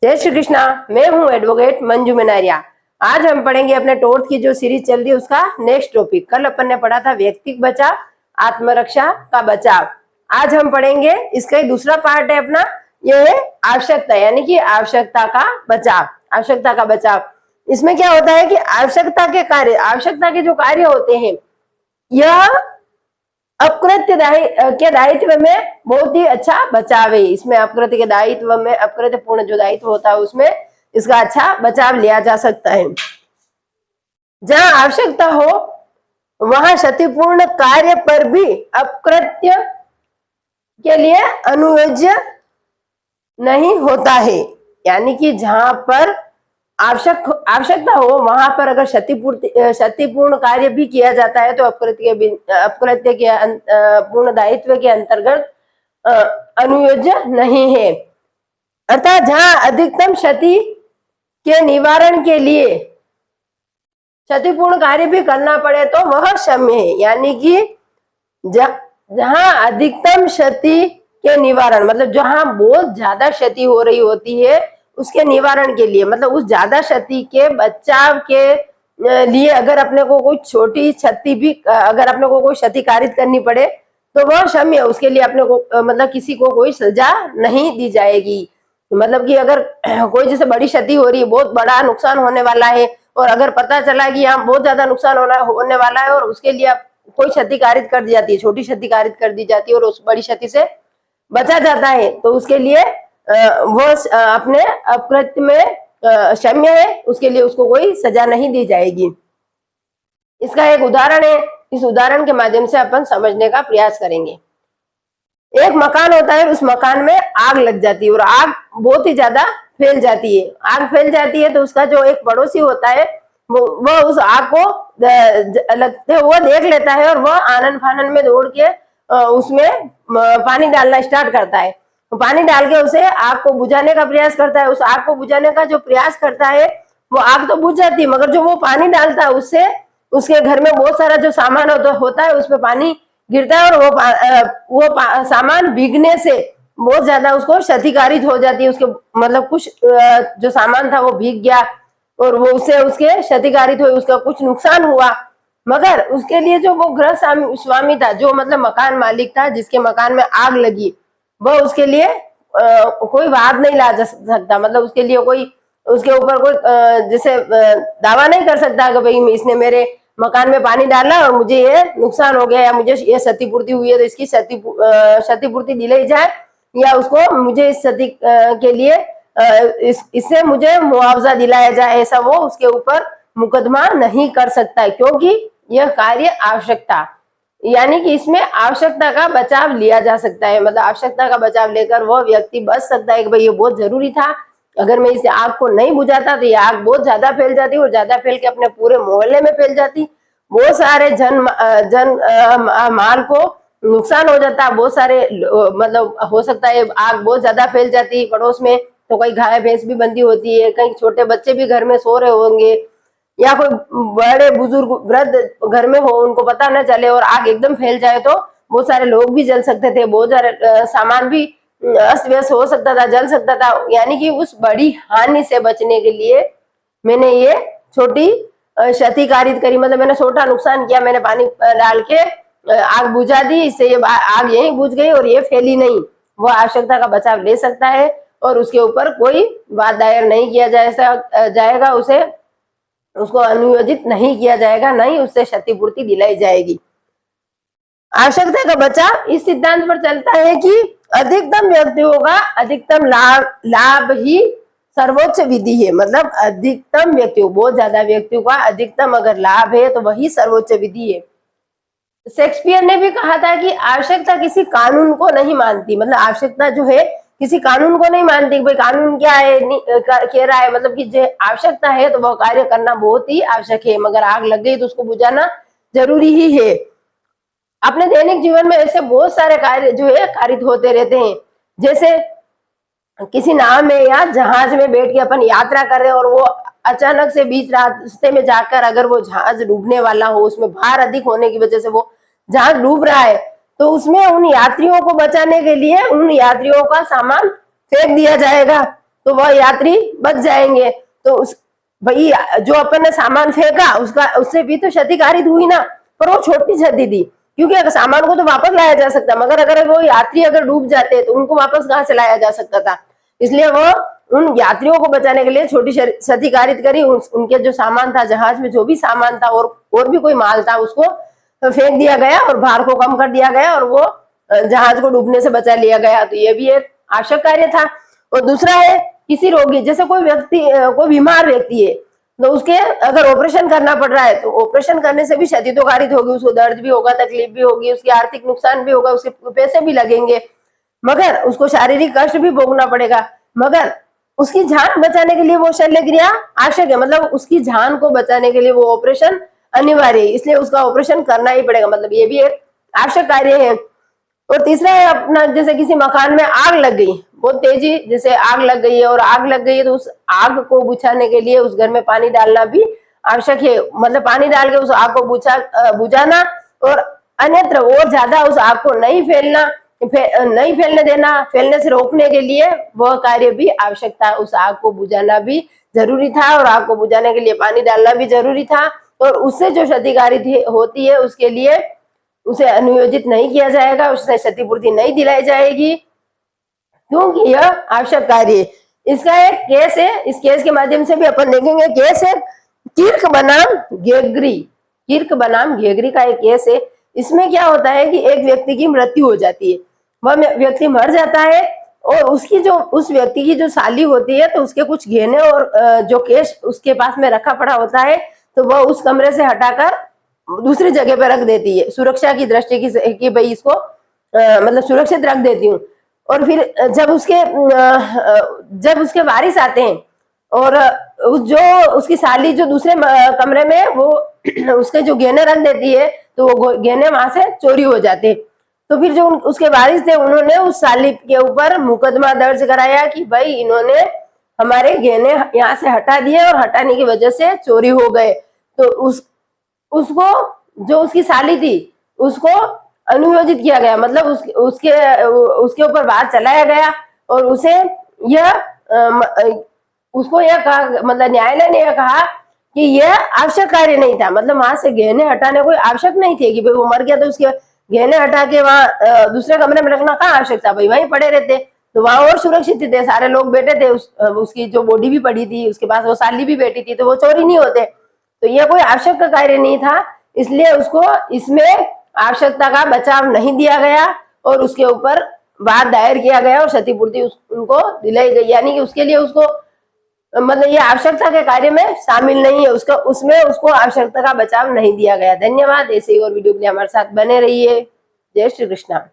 जय श्री कृष्णा। मैं हूँ एडवोकेट मंजू मनारिया। आज हम पढ़ेंगे अपने टोर्थ की जो सीरीज चल रही है उसका नेक्स्ट टॉपिक। कल अपन ने पढ़ा था व्यक्तिगत बचाव, आत्मरक्षा का बचाव। आज हम पढ़ेंगे इसका ही दूसरा पार्ट है अपना, यह है आवश्यकता, यानी कि आवश्यकता का बचाव। आवश्यकता का बचाव, इसमें क्या होता है कि आवश्यकता के जो कार्य होते हैं यह अपकृत्य के दायित्व में बहुत ही अच्छा बचाव है। इसमें अपकृत्य के दायित्व में अपकृत्य पूर्ण जो दायित्व होता है उसमें इसका अच्छा बचाव लिया जा सकता है। जहां आवश्यकता हो वहां क्षतिपूर्ण कार्य पर भी अपकृत्य के लिए अनुयोज्य नहीं होता है। यानी कि जहां पर आवश्यकता हो वहां पर अगर क्षतिपूर्ण कार्य भी किया जाता है तो अपकृत्य के पूर्ण दायित्व के अंतर्गत अनुयोज्य नहीं है। अर्थात जहां अधिकतम क्षति के निवारण के लिए क्षतिपूर्ण कार्य भी करना पड़े तो वह क्षम्य है। यानी कि जहां अधिकतम क्षति के निवारण मतलब जहां बहुत ज्यादा क्षति हो रही होती है उसके निवारण के लिए, मतलब उस ज्यादा क्षति के बचाव के लिए अगर अपने को कोई छोटी क्षति भी अगर अपने को कोई क्षति कारित करनी पड़े तो वह क्षम्य है। उसके लिए अपने को मतलब किसी को कोई सजा नहीं दी जाएगी। मतलब कि अगर कोई जैसे बड़ी क्षति हो रही है, बहुत बड़ा नुकसान होने वाला है और अगर पता चला कि यहाँ बहुत ज्यादा नुकसान होने वाला है और उसके लिए कोई क्षति कारित कर दी जाती है, छोटी क्षति कारित कर दी जाती है और उस बड़ी क्षति से बचा जाता है तो उसके लिए वो अपने अपकृत्य में क्षम्य है, उसके लिए उसको कोई सजा नहीं दी जाएगी। इसका एक उदाहरण है, इस उदाहरण के माध्यम से अपन समझने का प्रयास करेंगे। एक मकान होता है, उस मकान में आग लग जाती है और आग बहुत ही ज्यादा फैल जाती है। आग फैल जाती है तो उसका जो एक पड़ोसी होता है वो उस आग को लगते हुए देख लेता है और वह आनन फानन में दौड़ के उसमें पानी डालना स्टार्ट करता है। पानी डाल के उसे आग को बुझाने का प्रयास करता है। उस आग को बुझाने का जो प्रयास करता है वो आग तो बुझ जाती है, मगर जो वो पानी डालता है उससे उसके घर में बहुत सारा जो सामान होता है उसमें पानी गिरता है और वो सामान भीगने से बहुत ज्यादा उसको क्षतिकारित हो जाती है। उसके मतलब कुछ जो सामान था वो भीग गया और वो उससे उसके क्षतिकारित हुए, उसका कुछ नुकसान हुआ। मगर उसके लिए जो वो गृह स्वामी था, जो मतलब मकान मालिक था जिसके मकान में आग लगी, वह उसके लिए कोई वाद नहीं ला सकता। मतलब उसके लिए कोई उसके ऊपर कोई जैसे दावा नहीं कर सकता कि भाई इसने मेरे मकान में पानी डाला और मुझे ये नुकसान हो गया या मुझे ये क्षतिपूर्ति हुई है तो इसकी क्षतिपूर्ति दिलाई जाए या उसको मुझे इस क्षति के लिए इससे मुझे मुआवजा दिलाया जाए, ऐसा वो उसके ऊपर मुकदमा नहीं कर सकता है क्योंकि यह कार्य आवश्यकता, यानी कि इसमें आवश्यकता का बचाव लिया जा सकता है। मतलब आवश्यकता का बचाव लेकर वह व्यक्ति बच सकता है कि भाई ये बहुत जरूरी था, अगर मैं इस आग को नहीं बुझाता तो ये आग बहुत ज्यादा फैल जाती और ज्यादा फैल के अपने पूरे मोहल्ले में फैल जाती, बहुत सारे माल को नुकसान हो जाता, बहुत सारे मतलब हो सकता है आग बहुत ज्यादा फैल जाती पड़ोस में तो कई गाय भैंस भी बंधी होती है, कई छोटे बच्चे भी घर में सो रहे होंगे या कोई बड़े बुजुर्ग वृद्ध घर में हो उनको पता न चले और आग एकदम फैल जाए तो बहुत सारे लोग भी जल सकते थे, बहुत सारे सामान भी अस्त व्यस्त हो सकता था, जल सकता था। यानी कि उस बड़ी हानि से बचने के लिए मैंने ये छोटी क्षति कारित करी, मतलब मैंने छोटा नुकसान किया, मैंने पानी डाल के आग बुझा दी, इससे ये आग यहीं बुझ गई और ये फैली नहीं। वो आवश्यकता का बचाव ले सकता है और उसके ऊपर कोई वाद दायर नहीं किया जाएगा, उसको अनुयोजित नहीं किया जाएगा, नहीं उससे क्षतिपूर्ति दिलाई जाएगी। आवश्यकता का बचाव इस सिद्धांत पर चलता है कि अधिकतम व्यक्तियों का अधिकतम लाभ ही सर्वोच्च विधि है। मतलब अधिकतम व्यक्तियों, बहुत ज्यादा व्यक्तियों का अधिकतम अगर लाभ है तो वही सर्वोच्च विधि है। शेक्सपियर ने भी कहा था कि आवश्यकता किसी कानून को नहीं मानती, मतलब आवश्यकता जो है किसी कानून को नहीं मानती। भाई कानून क्या है कह रहा है, मतलब कि जो आवश्यकता है तो वह कार्य करना बहुत ही आवश्यक है, मगर आग लग गई तो उसको बुझाना जरूरी ही है। अपने दैनिक जीवन में ऐसे बहुत सारे कार्य जो है कारित होते रहते हैं। जैसे किसी नाव में या जहाज में बैठ के अपन यात्रा कर रहे हैं और वो अचानक से बीच रास्ते में जाकर अगर वो जहाज डूबने वाला हो, उसमें भार अधिक होने की वजह से वो जहाज डूब रहा है तो उसमें उन यात्रियों को बचाने के लिए उन यात्रियों का सामान फेंक दिया जाएगा। तो वह यात्री बच जाएंगे। तो उस भाई जो अपन ने सामान फेंका उसका उससे भी तो क्षति कारित हुई ना, पर वो छोटी क्षति थी, क्योंकि अगर सामान को तो वापस लाया जा सकता, मगर अगर वो यात्री अगर डूब जाते तो उनको वापस कहाँ से लाया जा सकता था। इसलिए वो उन यात्रियों को बचाने के लिए छोटी क्षति कारित करी। उनके जो सामान था, जहाज में जो भी सामान था और भी कोई माल था, उसको फेंक दिया गया और भार को कम कर दिया गया और वो जहाज को डूबने से बचा लिया गया। तो ये भी एक आवश्यक कार्य था। और दूसरा है किसी रोगी, जैसे कोई व्यक्ति कोई बीमार व्यक्ति है तो उसके अगर ऑपरेशन करना पड़ रहा है तो ऑपरेशन करने से भी क्षति तो कारित होगी, उसको दर्द भी होगा, तकलीफ भी होगी, उसकी आर्थिक नुकसान भी होगा, उसके पैसे भी लगेंगे, मगर उसको शारीरिक कष्ट भी भोगना पड़ेगा, मगर उसकी जान बचाने के लिए वो शल्य क्रिया आवश्यक है। मतलब उसकी जान को बचाने के लिए वो ऑपरेशन अनिवार्य है, इसलिए उसका ऑपरेशन करना ही पड़ेगा। मतलब ये भी एक आवश्यक कार्य है। और तीसरा है अपना, जैसे किसी मकान में आग लग गई, बहुत तेजी जैसे आग लग गई है और आग लग गई है तो उस आग को बुझाने के लिए उस घर में पानी डालना भी आवश्यक है। मतलब पानी डाल के उस आग को बुझाना और अन्यत्र और ज्यादा उस आग को नहीं फैलने देना, फैलने से रोकने के लिए वह कार्य भी आवश्यक था। उस आग को बुझाना भी जरूरी था और आग को बुझाने के लिए पानी डालना भी जरूरी था। और उससे जो क्षतिकारित होती है उसके लिए उसे अनुयोजित नहीं किया जाएगा, उससे क्षतिपूर्ति नहीं दिलाई जाएगी, क्योंकि यह आवश्यक कार्य है। इसका एक केस है, इस केस के माध्यम से भी अपन देखेंगे। केस है किर्क बनाम घेगरी। किर्क बनाम घेगरी का एक केस है। इसमें क्या होता है कि एक व्यक्ति की मृत्यु हो जाती है, वह व्यक्ति मर जाता है और उसकी जो उस व्यक्ति की जो साली होती है तो उसके कुछ गहने और जो केश उसके पास में रखा पड़ा होता है तो वह उस कमरे से हटाकर दूसरी जगह पर रख देती है, सुरक्षा की दृष्टि की कि भाई इसको मतलब सुरक्षित रख देती हूँ। और फिर जब उसके वारिस आते हैं और जो उसकी साली जो दूसरे कमरे में वो उसके जो गहने रख देती है तो वो गहने वहां से चोरी हो जाते। तो फिर जो उसके वारिस थे उन्होंने उस साली के ऊपर मुकदमा दर्ज कराया कि भाई इन्होंने हमारे गहने यहाँ से हटा दिए और हटाने की वजह से चोरी हो गए। तो उसको जो उसकी साली थी उसको अनुयोजित किया गया, मतलब उसके ऊपर बात चलाया गया और उसे यह उसको यह कहा, मतलब न्यायालय ने यह कहा कि यह आवश्यक कार्य नहीं था। मतलब वहां से गहने हटाने कोई आवश्यक नहीं थे कि भाई वो मर गया तो उसके गहने हटा के वहां दूसरे कमरे में रखना कहाँ आवश्यक था, भाई वहीं पड़े रहते तो वहां और सुरक्षित थे, सारे लोग बैठे थे, उसकी जो बॉडी भी पड़ी थी, उसके पास वो साली भी बैठी थी, तो वो चोरी नहीं होते। तो यह कोई आवश्यक का कार्य नहीं था, इसलिए उसको इसमें आवश्यकता का बचाव नहीं दिया गया और उसके ऊपर वाद दायर किया गया और क्षतिपूर्ति उनको दिलाई गई। यानी कि उसके लिए उसको मतलब ये आवश्यकता के कार्य में शामिल नहीं है, उसमें उसको आवश्यकता का बचाव नहीं दिया गया। धन्यवाद। ऐसे ही और वीडियो के लिए हमारे साथ बने रहिए। जय श्री कृष्णा।